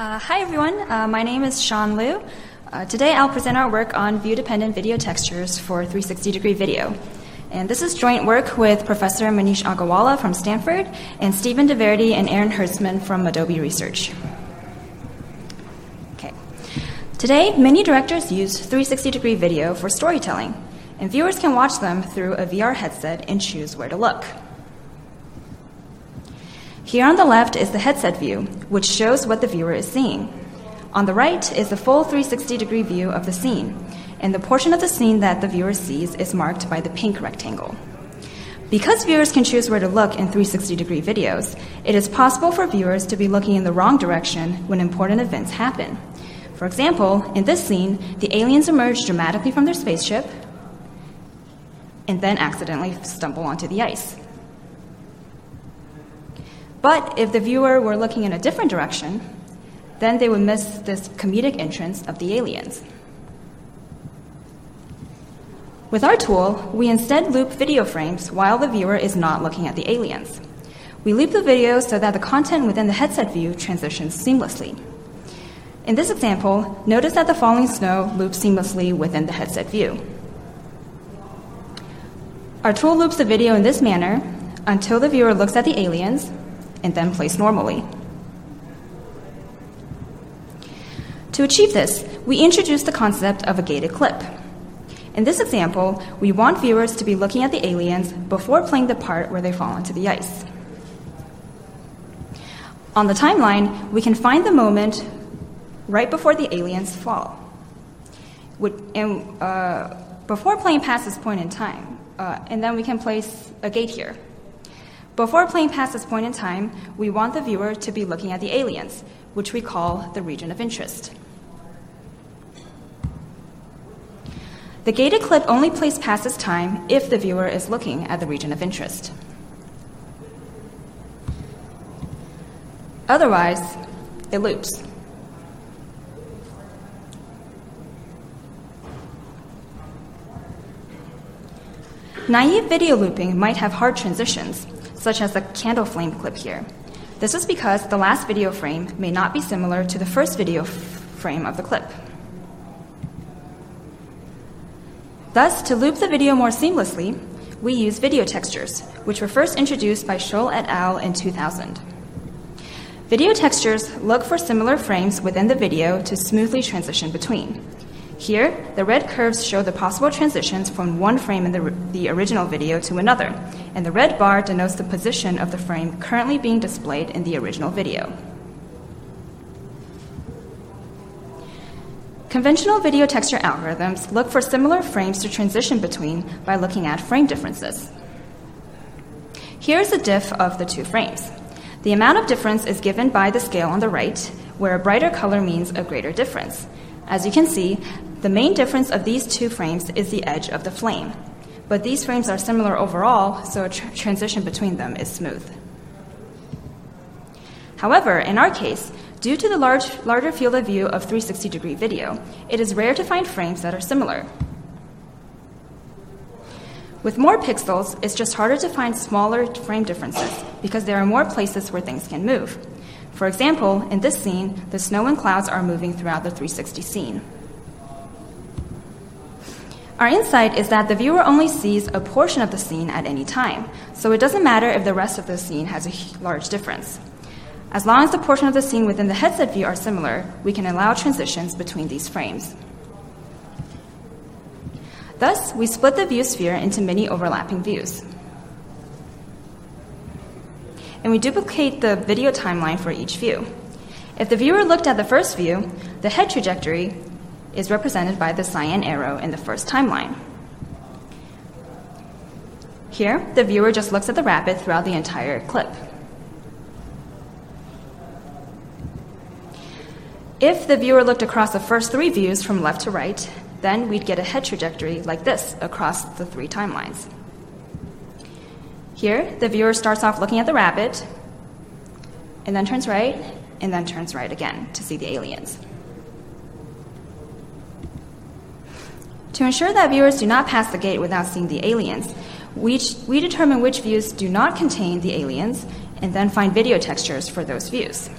Hi everyone, my name is Sean Liu. Today I'll present our work on view-dependent video textures for 360-degree video. And this is joint work with Professor Maneesh Agrawala from Stanford and Stephen DiVerdi and Aaron Hertzmann from Adobe Research. Okay. Today, many directors use 360-degree video for storytelling, and viewers can watch them through a VR headset and choose where to look. Here on the left is the headset view, which shows what the viewer is seeing. On the right is the full 360-degree view of the scene, and the portion of the scene that the viewer sees is marked by the pink rectangle. Because viewers can choose where to look in 360-degree videos, it is possible for viewers to be looking in the wrong direction when important events happen. For example, in this scene, the aliens emerge dramatically from their spaceship and then accidentally stumble onto the ice. But if the viewer were looking in a different direction, then they would miss this comedic entrance of the aliens. With our tool, we instead loop video frames while the viewer is not looking at the aliens. We loop the video so that the content within the headset view transitions seamlessly. In this example, notice that the falling snow loops seamlessly within the headset view. Our tool loops the video in this manner until the viewer looks at the aliens and then plays normally. To achieve this, we introduce the concept of a gated clip. In this example, we want viewers to be looking at the aliens before playing the part where they fall onto the ice. On the timeline, we can find the moment right before the aliens fall. Before playing past this point in time, and then we can place a gate here. Before playing past this point in time, we want the viewer to be looking at the aliens, which we call the region of interest. The gated clip only plays past this time if the viewer is looking at the region of interest. Otherwise, it loops. Naive video looping might have hard transitions, such as the candle flame clip here. This is because the last video frame may not be similar to the first video frame of the clip. Thus, to loop the video more seamlessly, we use video textures, which were first introduced by Scholl et al. In 2000. Video textures look for similar frames within the video to smoothly transition between. Here, the red curves show the possible transitions from one frame in the original video to another, and the red bar denotes the position of the frame currently being displayed in the original video. Conventional video texture algorithms look for similar frames to transition between by looking at frame differences. Here's a diff of the two frames. The amount of difference is given by the scale on the right, where a brighter color means a greater difference. As you can see, the main difference of these two frames is the edge of the flame, but these frames are similar overall, so a transition between them is smooth. However, in our case, due to the larger field of view of 360-degree video, it is rare to find frames that are similar. With more pixels, it's just harder to find smaller frame differences because there are more places where things can move. For example, in this scene, the snow and clouds are moving throughout the 360 scene. Our insight is that the viewer only sees a portion of the scene at any time, so it doesn't matter if the rest of the scene has a large difference. As long as the portion of the scene within the headset view are similar, we can allow transitions between these frames. Thus, we split the view sphere into many overlapping views. And we duplicate the video timeline for each view. If the viewer looked at the first view, the head trajectory is represented by the cyan arrow in the first timeline. Here, the viewer just looks at the rabbit throughout the entire clip. If the viewer looked across the first three views from left to right, then we'd get a head trajectory like this across the three timelines. Here, the viewer starts off looking at the rabbit, and then turns right, and then turns right again to see the aliens. To ensure that viewers do not pass the gate without seeing the aliens, we determine which views do not contain the aliens, and then find video textures for those views.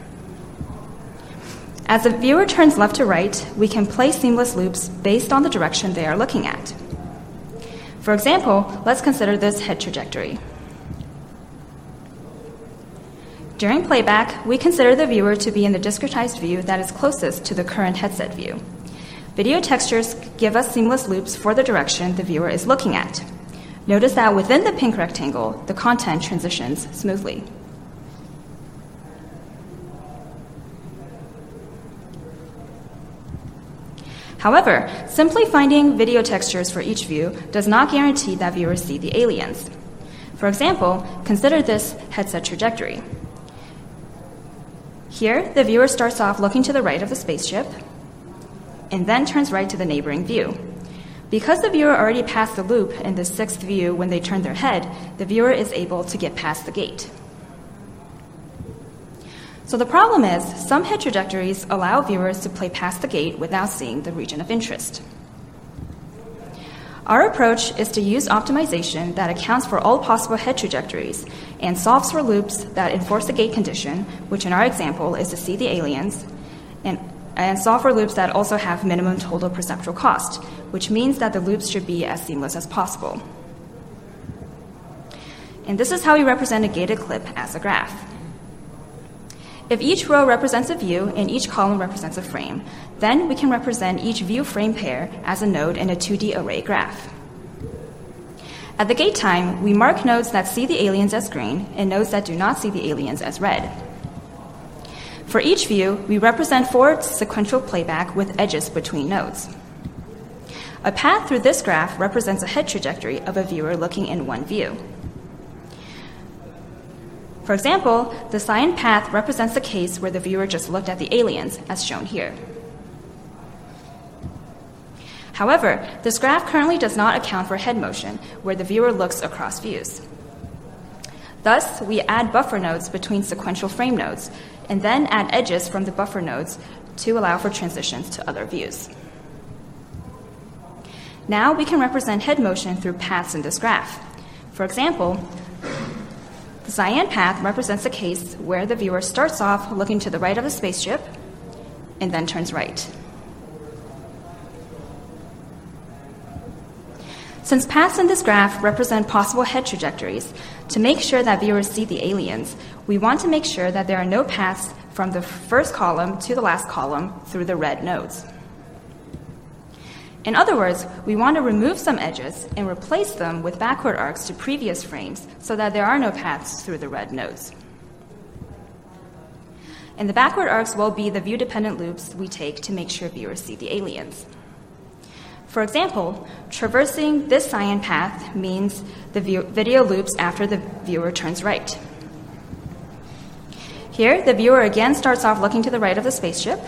As the viewer turns left to right, we can play seamless loops based on the direction they are looking at. For example, let's consider this head trajectory. During playback, we consider the viewer to be in the discretized view that is closest to the current headset view. Video textures give us seamless loops for the direction the viewer is looking at. Notice that within the pink rectangle, the content transitions smoothly. However, simply finding video textures for each view does not guarantee that viewers see the aliens. For example, consider this headset trajectory. Here, the viewer starts off looking to the right of the spaceship and then turns right to the neighboring view. Because the viewer already passed the loop in the sixth view when they turn their head, the viewer is able to get past the gate. So the problem is, some head trajectories allow viewers to play past the gate without seeing the region of interest. Our approach is to use optimization that accounts for all possible head trajectories and solves for loops that enforce the gate condition, which in our example is to see the aliens, and solve for loops that also have minimum total perceptual cost, which means that the loops should be as seamless as possible. And this is how we represent a gated clip as a graph. If each row represents a view and each column represents a frame, then we can represent each view frame pair as a node in a 2D array graph. At the gate time, we mark nodes that see the aliens as green and nodes that do not see the aliens as red. For each view, we represent 4 sequential playback with edges between nodes. A path through this graph represents a head trajectory of a viewer looking in one view. For example, the cyan path represents the case where the viewer just looked at the aliens, as shown here. However, this graph currently does not account for head motion, where the viewer looks across views. Thus, we add buffer nodes between sequential frame nodes, and then add edges from the buffer nodes to allow for transitions to other views. Now we can represent head motion through paths in this graph. For example, the cyan path represents a case where the viewer starts off looking to the right of the spaceship and then turns right. Since paths in this graph represent possible head trajectories, to make sure that viewers see the aliens, we want to make sure that there are no paths from the first column to the last column through the red nodes. In other words, we want to remove some edges and replace them with backward arcs to previous frames so that there are no paths through the red nodes. And the backward arcs will be the view-dependent loops we take to make sure viewers see the aliens. For example, traversing this cyan path means the video loops after the viewer turns right. Here, the viewer again starts off looking to the right of the spaceship,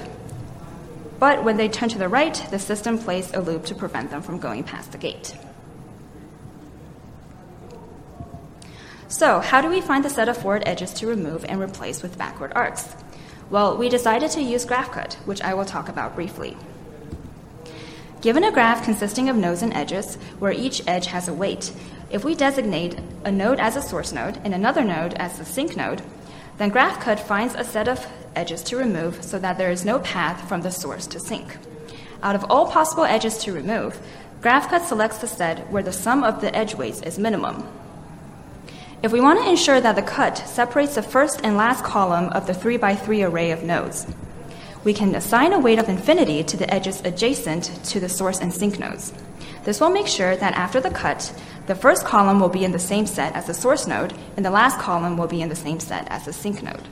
but when they turn to the right, the system plays a loop to prevent them from going past the gate. So, how do we find the set of forward edges to remove and replace with backward arcs? Well, we decided to use graph cut, which I will talk about briefly. Given a graph consisting of nodes and edges, where each edge has a weight, if we designate a node as a source node and another node as the sink node, then graph cut finds a set of edges to remove so that there is no path from the source to sink. Out of all possible edges to remove, graph cut selects the set where the sum of the edge weights is minimum. If we want to ensure that the cut separates the first and last column of the 3x3 array of nodes, we can assign a weight of infinity to the edges adjacent to the source and sink nodes. This will make sure that after the cut, the first column will be in the same set as the source node, and the last column will be in the same set as the sink node.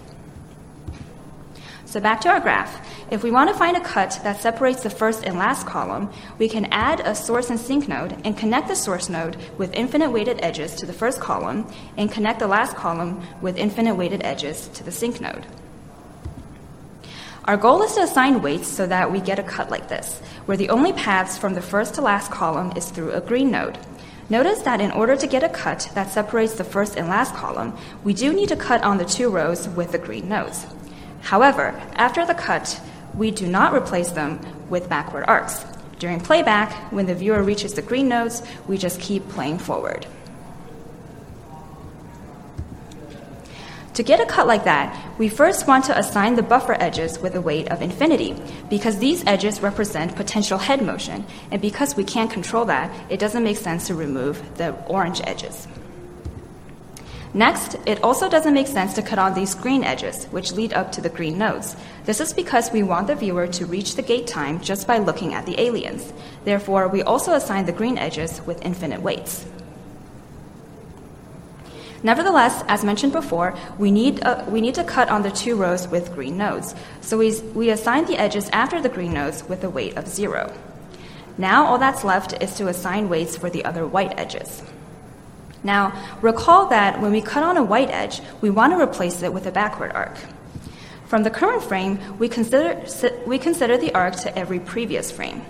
So back to our graph. If we want to find a cut that separates the first and last column, we can add a source and sink node and connect the source node with infinite weighted edges to the first column and connect the last column with infinite weighted edges to the sink node. Our goal is to assign weights so that we get a cut like this, where the only paths from the first to last column is through a green node. Notice that in order to get a cut that separates the first and last column, we do need to cut on the 2 rows with the green nodes. However, after the cut, we do not replace them with backward arcs. During playback, when the viewer reaches the green nodes, we just keep playing forward. To get a cut like that, we first want to assign the buffer edges with a weight of infinity, because these edges represent potential head motion, and because we can't control that, it doesn't make sense to remove the orange edges. Next, it also doesn't make sense to cut on these green edges, which lead up to the green nodes. This is because we want the viewer to reach the gate time just by looking at the aliens. Therefore, we also assign the green edges with infinite weights. Nevertheless, as mentioned before, we need to cut on the 2 rows with green nodes. So we assign the edges after the green nodes with a weight of 0. Now all that's left is to assign weights for the other white edges. Now, recall that when we cut on a white edge, we want to replace it with a backward arc. From the current frame, we consider the arc to every previous frame.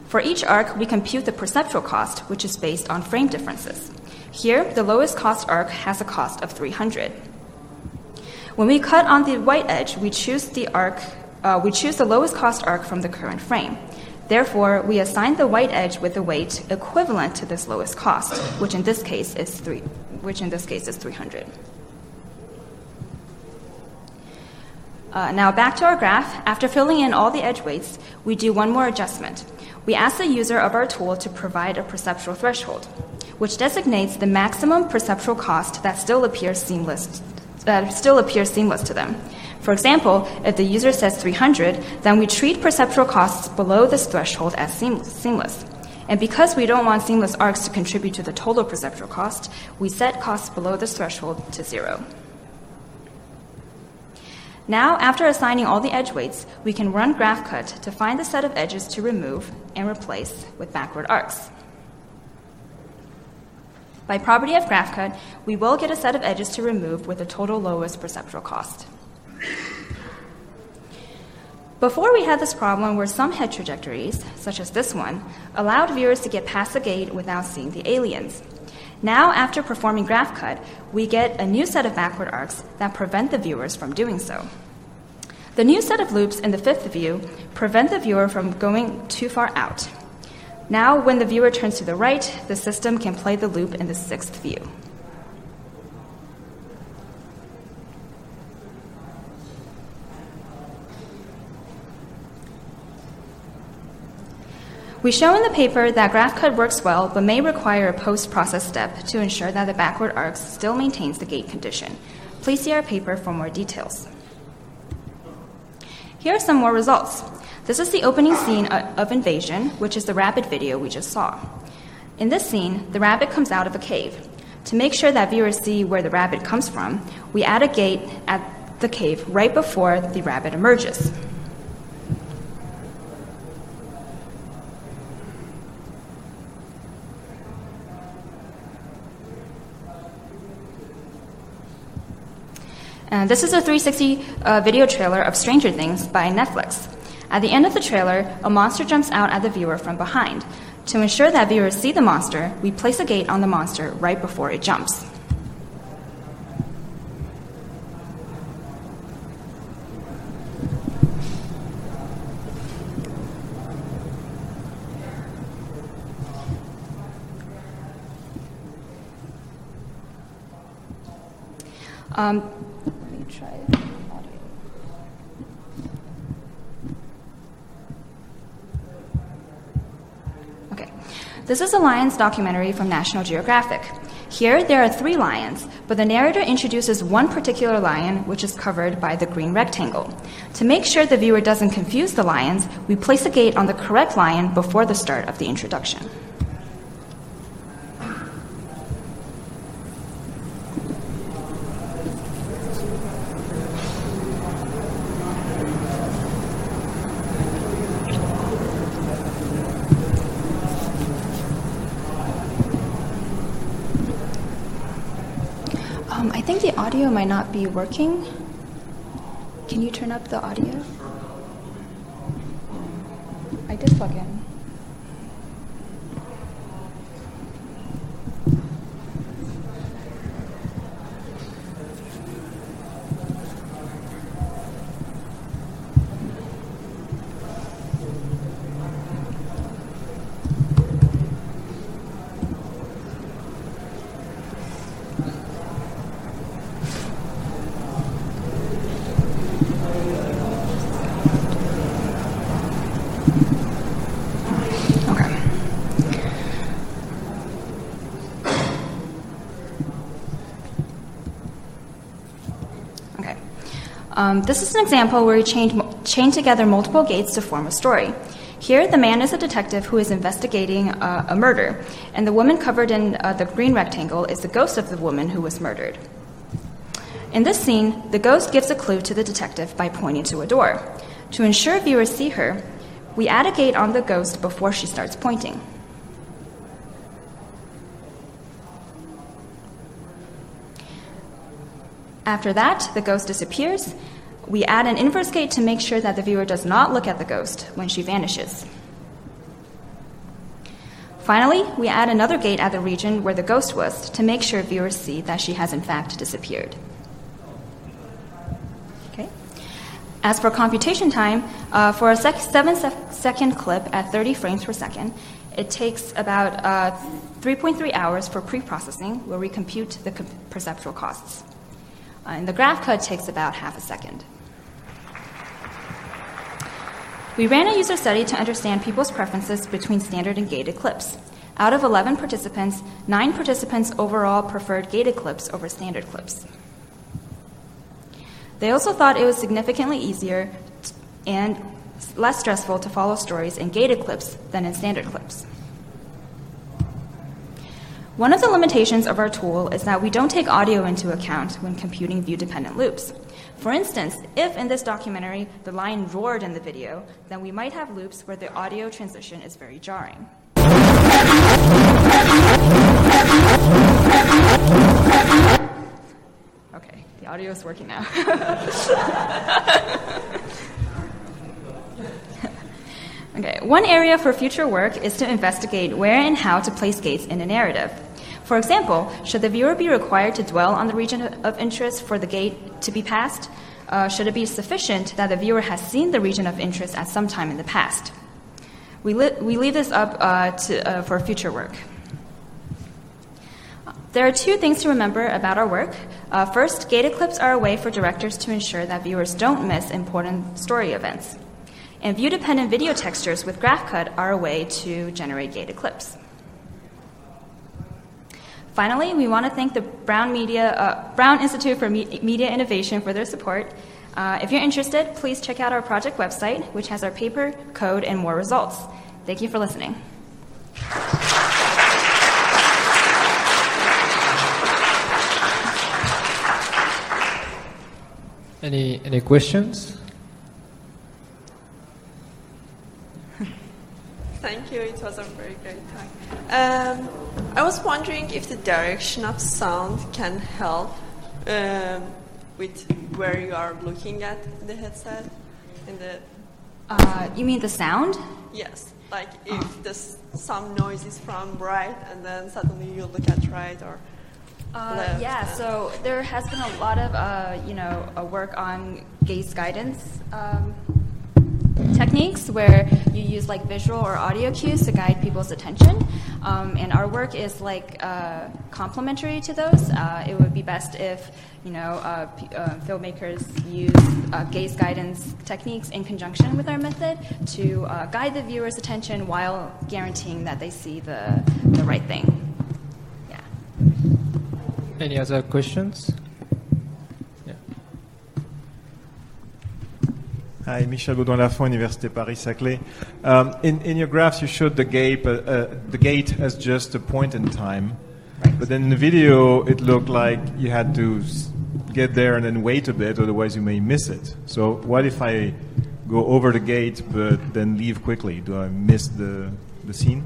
For each arc, we compute the perceptual cost, which is based on frame differences. Here, the lowest cost arc has a cost of 300. When we cut on the white edge, we choose the lowest cost arc from the current frame. Therefore, we assign the white edge with a weight equivalent to this lowest cost, which in this case is 300. Now back to our graph. After filling in all the edge weights, we do one more adjustment. We ask the user of our tool to provide a perceptual threshold, which designates the maximum perceptual cost that still appears seamless to them. For example, if the user says 300, then we treat perceptual costs below this threshold as seamless. And because we don't want seamless arcs to contribute to the total perceptual cost, we set costs below this threshold to 0. Now, after assigning all the edge weights, we can run GraphCut to find the set of edges to remove and replace with backward arcs. By property of GraphCut, we will get a set of edges to remove with the total lowest perceptual cost. Before we had this problem where some head trajectories, such as this one, allowed viewers to get past the gate without seeing the aliens. Now, after performing GraphCut, we get a new set of backward arcs that prevent the viewers from doing so. The new set of loops in the 5th view prevent the viewer from going too far out. Now, when the viewer turns to the right, the system can play the loop in the 6th view. We show in the paper that GraphCut works well, but may require a post-process step to ensure that the backward arcs still maintains the gate condition. Please see our paper for more details. Here are some more results. This is the opening scene of Invasion, which is the rabbit video we just saw. In this scene, the rabbit comes out of a cave. To make sure that viewers see where the rabbit comes from, we add a gate at the cave right before the rabbit emerges. This is a 360 video trailer of Stranger Things by Netflix. At the end of the trailer, a monster jumps out at the viewer from behind. To ensure that viewers see the monster, we place a gate on the monster right before it jumps. Let me try audio. Okay. This is a lions documentary from National Geographic. Here, there are 3 lions, but the narrator introduces one particular lion, which is covered by the green rectangle. To make sure the viewer doesn't confuse the lions, we place a gate on the correct lion before the start of the introduction. I think the audio might not be working. Can you turn up the audio? I did plug in. This is an example where we chain together multiple gates to form a story. Here, the man is a detective who is investigating a murder, and the woman covered in the green rectangle is the ghost of the woman who was murdered. In this scene, the ghost gives a clue to the detective by pointing to a door. To ensure viewers see her, we add a gate on the ghost before she starts pointing. After that, the ghost disappears. We add an inverse gate to make sure that the viewer does not look at the ghost when she vanishes. Finally, we add another gate at the region where the ghost was to make sure viewers see that she has in fact disappeared. Okay. As for computation time, for a 7-second clip at 30 frames per second, it takes about 3.3 hours for pre-processing, where we compute the perceptual costs. And the graph cut takes about half a second. We ran a user study to understand people's preferences between standard and gated clips. Out of 11 participants, 9 participants overall preferred gated clips over standard clips. They also thought it was significantly easier and less stressful to follow stories in gated clips than in standard clips. One of the limitations of our tool is that we don't take audio into account when computing view-dependent loops. For instance, if in this documentary the lion roared in the video, then we might have loops where the audio transition is very jarring. Okay, the audio is working now. Okay, one area for future work is to investigate where and how to place gates in a narrative. For example, should the viewer be required to dwell on the region of interest for the gate to be passed? Should it be sufficient that the viewer has seen the region of interest at some time in the past? We leave this up for future work. There are 2 things to remember about our work. First, gated clips are a way for directors to ensure that viewers don't miss important story events. And view-dependent video textures with graph cut are a way to generate gated clips. Finally, we want to thank the Brown Institute for Media Innovation for their support. If you're interested, please check out our project website, which has our paper, code, and more results. Thank you for listening. Any questions? Thank you. It was a very great talk. I was wondering if the direction of sound can help with where you are looking at the headset. You mean the sound? Yes. Like if some noise is from right and then suddenly you look at right or left. Yeah, so there has been a lot of work on gaze guidance techniques where you use like visual or audio cues to guide people's attention, and our work is like complementary to those. It would be best if filmmakers use gaze guidance techniques in conjunction with our method to guide the viewer's attention while guaranteeing that they see the right thing. Yeah. Any other questions? Hi, Michel Baudouin-Lafont, Université Paris-Saclay. In your graphs, you showed the gate as just a point in time. Right. But then in the video, it looked like you had to get there and then wait a bit, otherwise you may miss it. So what if I go over the gate but then leave quickly? Do I miss the scene?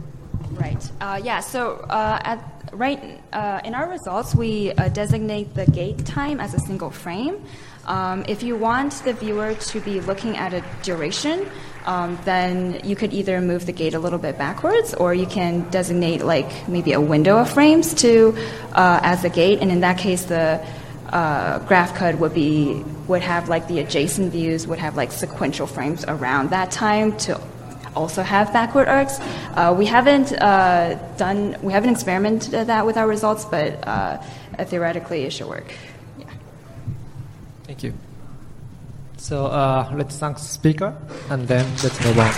Right. Yeah, so in our results, we designate the gate time as a single frame. If you want the viewer to be looking at a duration, then you could either move the gate a little bit backwards, or you can designate like maybe a window of frames to as a gate, and in that case, the graph cut would have like the adjacent views would have like sequential frames around that time to also have backward arcs. We haven't experimented that with our results, but theoretically it should work. Yeah. Thank you. So let's thank the speaker, and then let's move on.